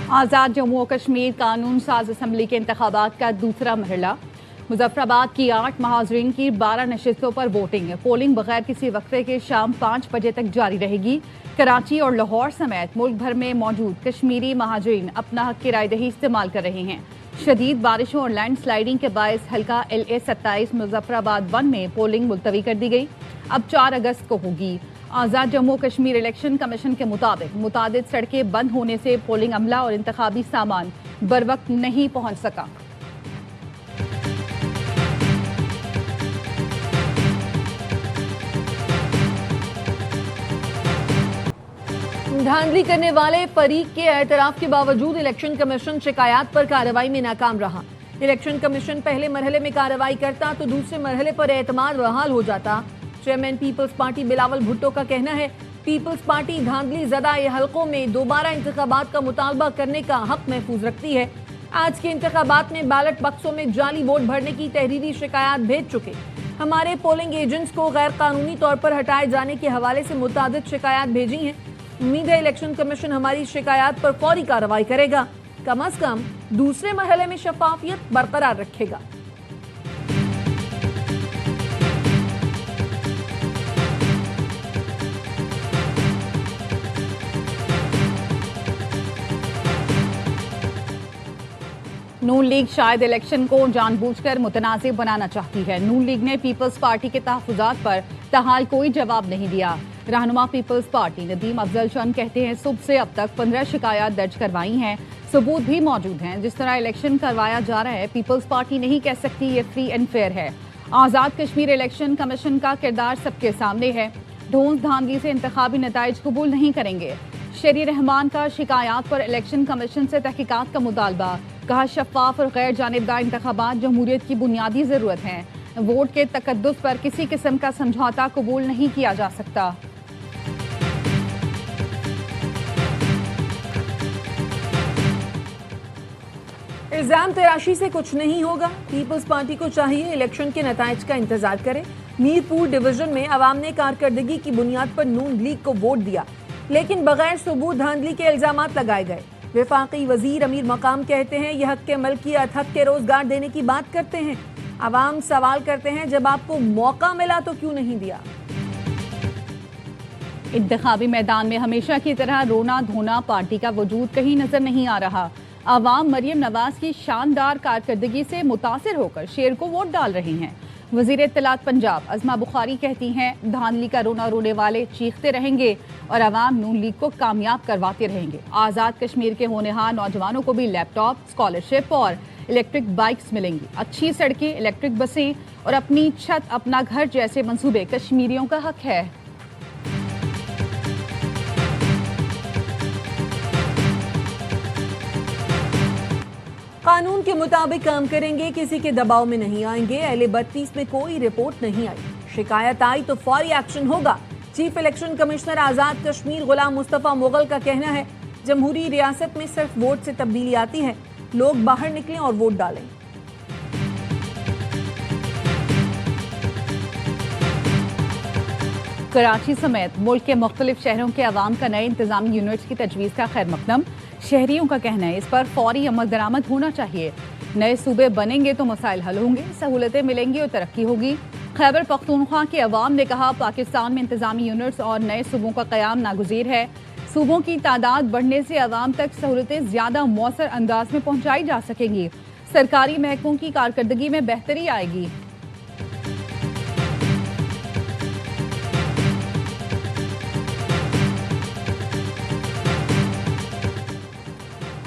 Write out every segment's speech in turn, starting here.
आज़ाद जम्मू और कश्मीर कानून साज असम्बली के इंतखाबात का दूसरा मरहला। मुजफ्फराबाद की 8 महाजरीन की 12 नशिस्तों पर वोटिंग। पोलिंग बगैर किसी वक्फे के शाम 5 बजे तक जारी रहेगी। कराची और लाहौर समेत मुल्क भर में मौजूद कश्मीरी महाजरीन अपना हक की रायदही इस्तेमाल कर रहे हैं। शदीद बारिशों और लैंड स्लाइडिंग के बायस हल्का LA-27 मुजफ्फराबाद 1 में पोलिंग मुलतवी कर दी गई। अब 4 अगस्त को होगी। आज़ाद जम्मू कश्मीर इलेक्शन कमीशन के मुताबिक मुतादिद सड़कें बंद होने से पोलिंग अमला और इंतखाबी सामान बरवक्त नहीं पहुंच सका। धांधली करने वाले फरीक के एतराफ के बावजूद इलेक्शन कमीशन शिकायत पर कार्रवाई में नाकाम रहा। इलेक्शन कमीशन पहले मरहले में कार्रवाई करता तो दूसरे मरहले पर एतमाद बहाल हो जाता। Chairman Peoples Party Bilawal Bhutto का कहना है, पीपल्स पार्टी धांधली ज़दा हलकों में दोबारा इंतखाबात का मुतालबा करने का हक महफूज रखती है। आज के इंतखाबात में बैलेट बक्सों में जाली वोट भरने की तहरीरी शिकायत भेज चुके। हमारे पोलिंग एजेंट्स को गैर कानूनी तौर पर हटाए जाने के हवाले से मुतादिद शिकायत भेजी हैं। उम्मीद है इलेक्शन कमीशन हमारी शिकायत पर फौरी कार्रवाई करेगा, कम अज कम दूसरे मरहले में शफाफियत बरकरार रखेगा। नून लीग शायद इलेक्शन को जानबूझकर मुतनाज़िब बनाना चाहती है। नून लीग ने पीपल्स पार्टी के तहफ़्फ़ुज़ात पर ताहाल कोई जवाब नहीं दिया। रहनुमा पीपल्स पार्टी नदीम अफजल चंद कहते हैं, सुबह से अब तक 15 शिकायत दर्ज करवाई हैं, सबूत भी मौजूद हैं। जिस तरह इलेक्शन करवाया जा रहा है, पीपल्स पार्टी नहीं कह सकती ये फ्री एंड फेयर है। आज़ाद कश्मीर इलेक्शन कमीशन का किरदार सबके सामने है। ढोंस धांधली से इंतखाबी नताइज कबूल नहीं करेंगे। शरी रहमान का शिकायत पर इलेक्शन कमीशन से तहकीकात का मुतालबा। कहा, शफाफ और गैर जानिबदार इंतखाबात जमहूरियत की बुनियादी ज़रूरत हैं। वोट के तकद्दुस पर किसी किस्म का समझौता कबूल नहीं किया जा सकता। इल्जाम तराशी से कुछ नहीं होगा। पीपल्स पार्टी को चाहिए इलेक्शन के नताइज का इंतजार करे। मीरपुर डिवीजन में अवाम ने कारकर्दगी की बुनियाद पर नून लीग को वोट दिया, लेकिन बगैर सबूत धांधली के इल्जामात लगाए गए। वफाकी वजीर अमीर मकाम कहते हैं, यह हक के मलकियत, हक के रोजगार देने की बात करते हैं। अवाम सवाल करते हैं, जब आपको मौका मिला तो क्यों नहीं दिया। इंतखाबी मैदान में हमेशा की तरह रोना धोना पार्टी का वजूद कहीं नजर नहीं आ रहा। अवाम मरियम नवाज की शानदार कारकर्दगी से मुतासिर होकर शेर को वोट डाल रही हैं। वजीर इत्तलात पंजाब अज़मा बुखारी कहती हैं, धांधली का रोना रोने वाले चीखते रहेंगे और अवाम नून लीग को कामयाब करवाते रहेंगे। आज़ाद कश्मीर के होनहार नौजवानों को भी लैपटॉप, स्कॉलरशिप और इलेक्ट्रिक बाइक्स मिलेंगी। अच्छी सड़कें, इलेक्ट्रिक बसें और अपनी छत, अपना घर जैसे मंसूबे कश्मीरियों का हक है। कानून के मुताबिक काम करेंगे, किसी के दबाव में नहीं आएंगे। LA-32 में कोई रिपोर्ट नहीं आई, शिकायत आई तो फौरी एक्शन होगा। चीफ इलेक्शन कमिश्नर आजाद कश्मीर गुलाम मुस्तफा मुगल का कहना है, जमहूरी रियासत में सिर्फ वोट से तब्दीली आती है। लोग बाहर निकलें और वोट डालें। कराची समेत मुल्क के मुख्तलिफ शहरों के अवाम का नए इंतजामी यूनिट्स की तजवीज़ का खैर मकदम। शहरियों का कहना है, इस पर फौरी अमल दरामद होना चाहिए। नए सूबे बनेंगे तो मसाइल हल होंगे, सहूलतें मिलेंगी और तरक्की होगी। खैबर पख्तूनख्वा के अवाम ने कहा, पाकिस्तान में इंतजामी यूनिट्स और नए सूबों का क़याम नागुज़ीर है। सूबों की तादाद बढ़ने से अवाम तक सहूलतें ज़्यादा मौसर अंदाज में पहुँचाई जा सकेंगी। सरकारी महकमों की कारकर्दगी में बेहतरी आएगी।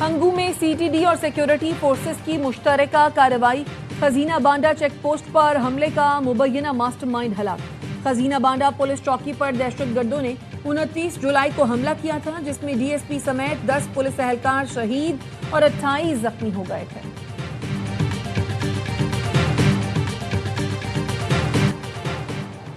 अंगू में CTD और सिक्योरिटी फोर्सेस की मुश्तरका कार्रवाई। खजीना बांडा चेक पोस्ट पर हमले का मुबैना मास्टरमाइंड हलाक। खजीना बांडा पुलिस चौकी पर दहशतगर्दों ने 29 जुलाई को हमला किया था, जिसमें DSP समेत 10 पुलिस एहलकार शहीद और 28 जख्मी हो गए थे।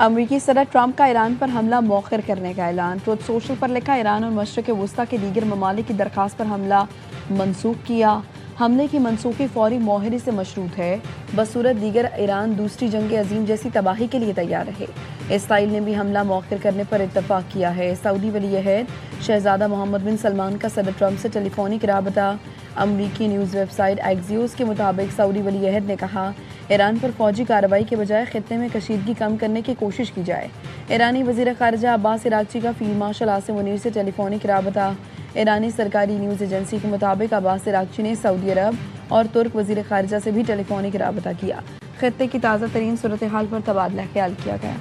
अमरीकी सदर ट्रंप का ईरान पर हमला मौखर करने का ऐलान। ट्रुथ सोशल पर लिखा, ईरान और मशरिक़ वुस्ता के दीगर ममालिक की दरख्वास्त पर हमला मनसूख किया। हमले की मनसूखी फौरी मुआहदे से मशरूत है, बसूरत दीगर ईरान दूसरी जंग अजीम जैसी तबाही के लिए तैयार रहे। इसराइल ने भी हमला मौखर करने पर इत्तफाक किया है। सऊदी वली अहद शहजादा मोहम्मद बिन सलमान का सदर ट्रंप से टेलीफोनिक राबता। अमरीकी न्यूज़ वेबसाइट एक्सियोस के मुताबिक सऊदी वली अहद ने कहा, ईरान पर फौजी कार्रवाई के बजाय खित्ते में कशीदगी कम करने की कोशिश की जाए। ईरानी वज़ीर ख़ारिजा अब्बास इराक़ची का फील्ड मार्शल आसिम मुनीर से टेलीफोनिक राबता। ईरानी सरकारी न्यूज़ एजेंसी के मुताबिक अब्बास इराक़ची ने सऊदी अरब और तुर्क वज़ीर ख़ारिजा से भी टेलीफोनिक राबता किया। खित्ते की ताज़ा तरीन सूरत हाल पर तबादला ख्याल किया गया।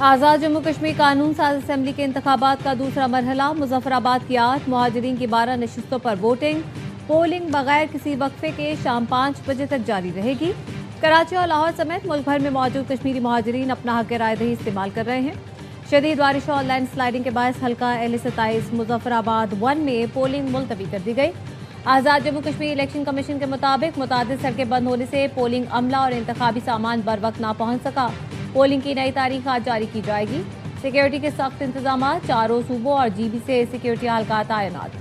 आज़ाद जम्मू कश्मीर कानून साज असम्बली के इंतखाबात का दूसरा मरहला। मुजफ्फराबाद की 8 मुहाजिरीन की 12 नशिस्तों पर वोटिंग। पोलिंग बगैर किसी वक्फे के शाम 5 बजे तक जारी रहेगी। कराची और लाहौर समेत मुल्क भर में मौजूद कश्मीरी मुहाजिरीन अपना हक रायदही इस्तेमाल कर रहे हैं। शदीद बारिश और लैंड स्लाइडिंग के बायस हल्का L27 मुजफ्फराबाद 1 में पोलिंग मुलतवी कर दी गई। आज़ाद जम्मू कश्मीर इलेक्शन कमीशन के मुताबिक मुतादिद सड़कें बंद होने से पोलिंग अमला और इंतखाबी सामान बर वक्त ना पहुंच सका। पोलिंग की नई तारीख आज जारी की जाएगी। सिक्योरिटी के सख्त इंतजाम, चारों सूबों और GB से सिक्योरिटी हल्का तैनात।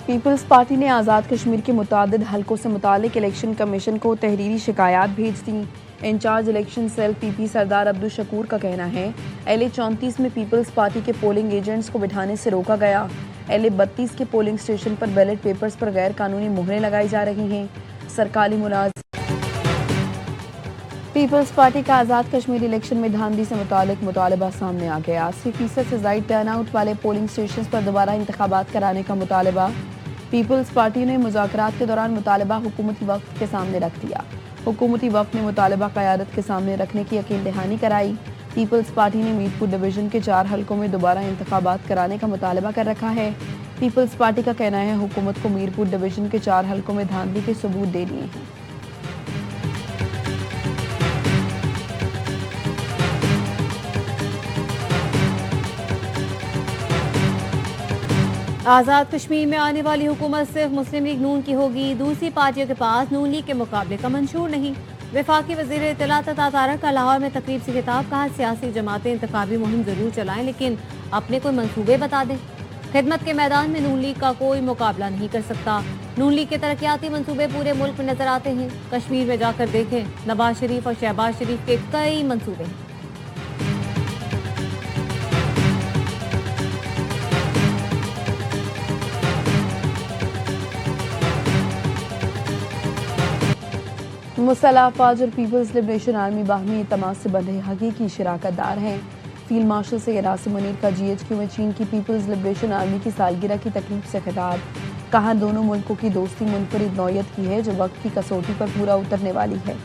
पीपल्स पार्टी ने आज़ाद कश्मीर के मुतादिद हलकों से मुतालिक इलेक्शन कमीशन को तहरीरी शिकायत भेज दी। इंचार्ज इलेक्शन सेल PP सरदार अब्दुल शकूर का कहना है, LA34 में पीपल्स पार्टी के पोलिंग एजेंट्स को बिठाने से रोका गया। LA32 के पोलिंग स्टेशन पर बैलेट पेपर्स पर गैर कानूनी मुहरें लगाई जा रही हैं। सरकारी मुलाजिम पीपल्स पार्टी का आज़ाद कश्मीर इलेक्शन में धांधली से मुतालिक मुतालबा सामने आ गया। 80% से ज़ायद टर्नआउट वाले पोलिंग स्टेशन पर दोबारा इंतखाबात कराने का मुतालबा। पीपल्स पार्टी ने मुज़ाकरात के दौरान मुतालबा हुकूमती वफ़द के सामने रख दिया। हुकूमती वफ़द ने मुतालबा क़यादत के सामने रखने की यकीन दहानी कराई। पीपल्स पार्टी ने मीरपुर डिवीज़न के 4 हलकों में दोबारा इंतखाबात कराने का मुतालबा कर रखा है। पीपल्स पार्टी का कहना है, हुकूमत को मीरपुर डिवीज़न के 4 हलकों में धांधली के सबूत दे दिए हैं। आज़ाद कश्मीर में आने वाली हुकूमत सिर्फ मुस्लिम लीग नून की होगी। दूसरी पार्टियों के पास नून लीग के मुकाबले का मंशूर नहीं। वफाकी वज़ीर इत्तलात तारा का लाहौर में तकरीब से खिताब, कहा सियासी जमातें इंतखाबी मुहिम जरूर चलाएं लेकिन अपने कोई मंसूबे बता दें। खिदमत के मैदान में नून लीग का कोई मुकाबला नहीं कर सकता। नून लीग के तरक्याती मंसूबे पूरे मुल्क में नजर आते हैं। कश्मीर में जाकर देखें, नवाज शरीफ और शहबाज शरीफ के कई मंसूबे हैं। मुसल्लह अफवाज और पीपल्स लिबरेशन आर्मी बाहमी एतमाद से बंधे हकीकी शराकत दार हैं। फील्ड मार्शल सैयद आसिम मुनीर का GHQ में चीन की पीपल्स लिबरेशन आर्मी की सालगिरह की तकरीब से खिताब, कहा दोनों मुल्कों की दोस्ती मुनफरिद नौयत की है जो वक्त की कसौटी पर पूरा उतरने वाली है।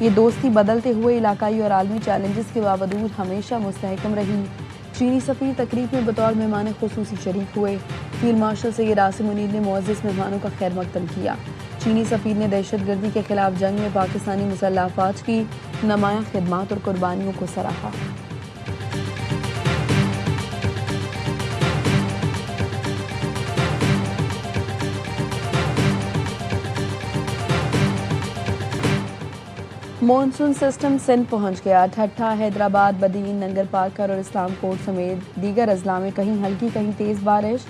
ये दोस्ती बदलते हुए इलाकाई और आलमी चैलेंजेस के बावजूद हमेशा मुस्तहकम रही। चीनी सफ़ीर तकरीब में बतौर मेहमान खुसूसी शरीक हुए। फील्ड मार्शल सैयद आसिम मुनीर ने मुअज़्ज़ज़ मेहमानों का खैर मकदम किया। चीनी सफ़ीर ने दहशतगर्दी के खिलाफ जंग में पाकिस्तानी मुसल्लह अफवाज की नुमायां खिदमात और कुर्बानियों को सराहा। मॉनसून सिस्टम सिंध पहुंच गया। ठट्ठा, हैदराबाद, बदीन, नंगर पार्कर और इस्लाम कोट समेत दीगर अजला में कहीं हल्की कहीं तेज़ बारिश।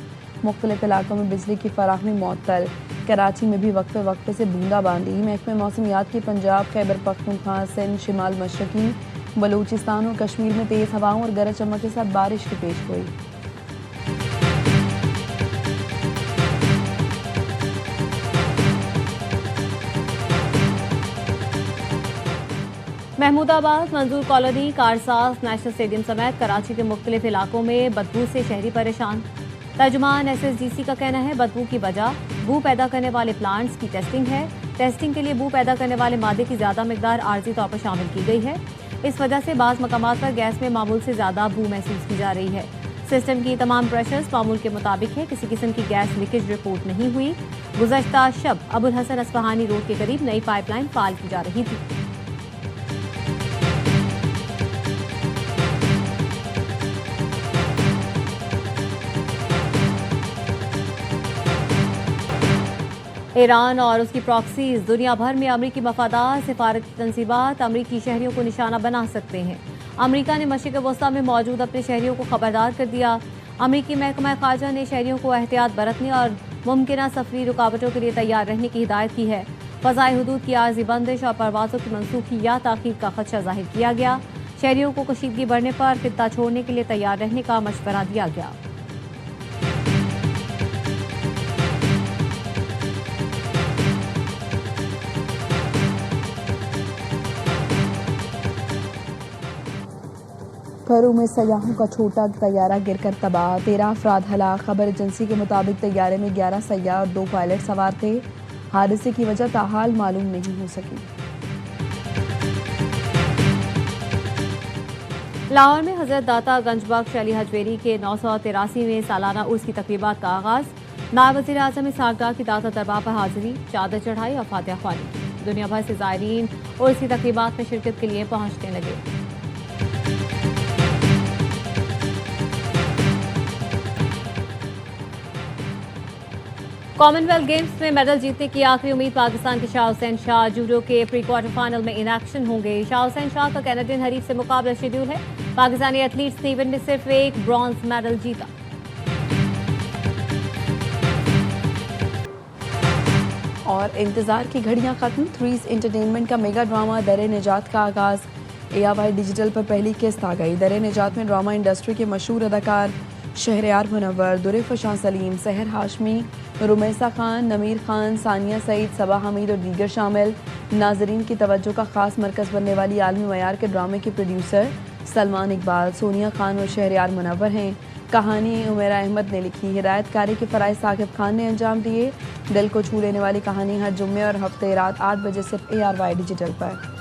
मुख्तलिफ इलाकों में बिजली की फराहमी मुअत्तल। कराची में भी वक्फे वक्फे से बूंदाबांदी। महकमे मौसमियात की पंजाब, खैबर पख्तूनख्वा, सिंध, शिमाल मशरकी, बलूचिस्तान और कश्मीर में तेज़ हवाओं और गरज चमक के साथ बारिश की पेश गोई। महमूदाबाद, मंजूर कॉलोनी, कारसाज, नेशनल स्टेडियम समेत कराची के मुख्तलिफ इलाकों में बदबू से शहरी परेशान। तर्जुमान SSGC का कहना है, बदबू की वजह बू पैदा करने वाले प्लांट्स की टेस्टिंग है। टेस्टिंग के लिए बू पैदा करने वाले मादे की ज़्यादा मिकदार आर्जी तौर पर शामिल की गई है। इस वजह से बाज़ मकामात पर गैस में मामूल से ज़्यादा बू महसूस की जा रही है। सिस्टम की तमाम प्रेशर्स मामूल के मुताबिक है। किसी किस्म की गैस लीकेज रिपोर्ट नहीं हुई। गुज़श्ता शब अबुल हसन अस्फहानी रोड के करीब नई पाइपलाइन फाल की जा रही थी। ईरान और उसकी प्रॉक्सीज दुनिया भर में अमरीकी मफादात, सिफारती तंजीबात अमरीकी शहरियों को निशाना बना सकते हैं। अमरीका ने मशरिक़ वस्ता में मौजूद अपने शहरियों को खबरदार कर दिया। अमरीकी महकमा ख़ारजा ने शहरियों को एहतियात बरतने और मुमकिन सफरी रुकावटों के लिए तैयार रहने की हिदायत की है। फ़ज़ाई हुदूद की आर्जी बंदिश और परवाज़ों की मनसूखी या ताख़ीर का खदशा जाहिर किया गया। शहरियों को कशीदगी बढ़ने पर खित्ता छोड़ने के लिए तैयार रहने का मशवरा दिया गया। पेरू में सयाहों का छोटा तैयारा गिरकर तबाह, 13 अफराद हलाक। खबर एजेंसी के मुताबिक तैयारे में 11 सयाह और 2 पायलट सवार थे। हादसे की वजह ताहाल मालूम नहीं हो सकी। लाहौर में हजरत दाता गंजबख्श अली हजवेरी के 983वें सालाना उर्स की तकरीबात का आगाज। नायब वज़ीर आज़म इसहाक डार की दाता दरबार पर हाजिरी, चादर चढ़ाई और फातिहा ख्वानी की। दुनिया भर से ज़ायरीन उर्स की तकरीबात में शिरकत के लिए पहुंचने लगे। कॉमनवेल्थ गेम्स में मेडल जीतने की आखिरी उम्मीद पाकिस्तान के शाह हुसैन शाह जूडो के प्री क्वार्टर फाइनल में इन एक्शन होंगे। शाह हुसैन शाह का कैनेडियन हरीफ से मुकाबला शेड्यूल है। पाकिस्तानी एथलीट्स ने इवेंट में सिर्फ एक ब्रॉन्ज मेडल जीता। और इंतजार की घड़ियां खत्म, थ्रीज एंटरटेनमेंट का मेगा ड्रामा दरे निजात का आगाज। ARY डिजिटल पर पहली किस्त आ गई। दरे निजात में ड्रामा इंडस्ट्री के मशहूर अदाकार शहरयार मुनव्वर, दुरेफशां सलीम, सहर हाशमी, रुमैसा खान, नमीर खान, सानिया सईद, सबा हमीद और दीगर शामिल। नाजरीन की तवज्जो का खास मरकज़ बनने वाली आलमी मयार के ड्रामे के प्रोड्यूसर सलमान इकबाल, सोनिया खान और शहरयार मुनव्वर हैं। कहानी उमेरा अहमद ने लिखी, हिदायतकारी के फ़राइज़ साकिब खान ने अंजाम दिए। दिल को छू लेने वाली कहानी हर जुम्मे और हफ्ते रात 8 बजे सिर्फ ARY डिजिटल पर।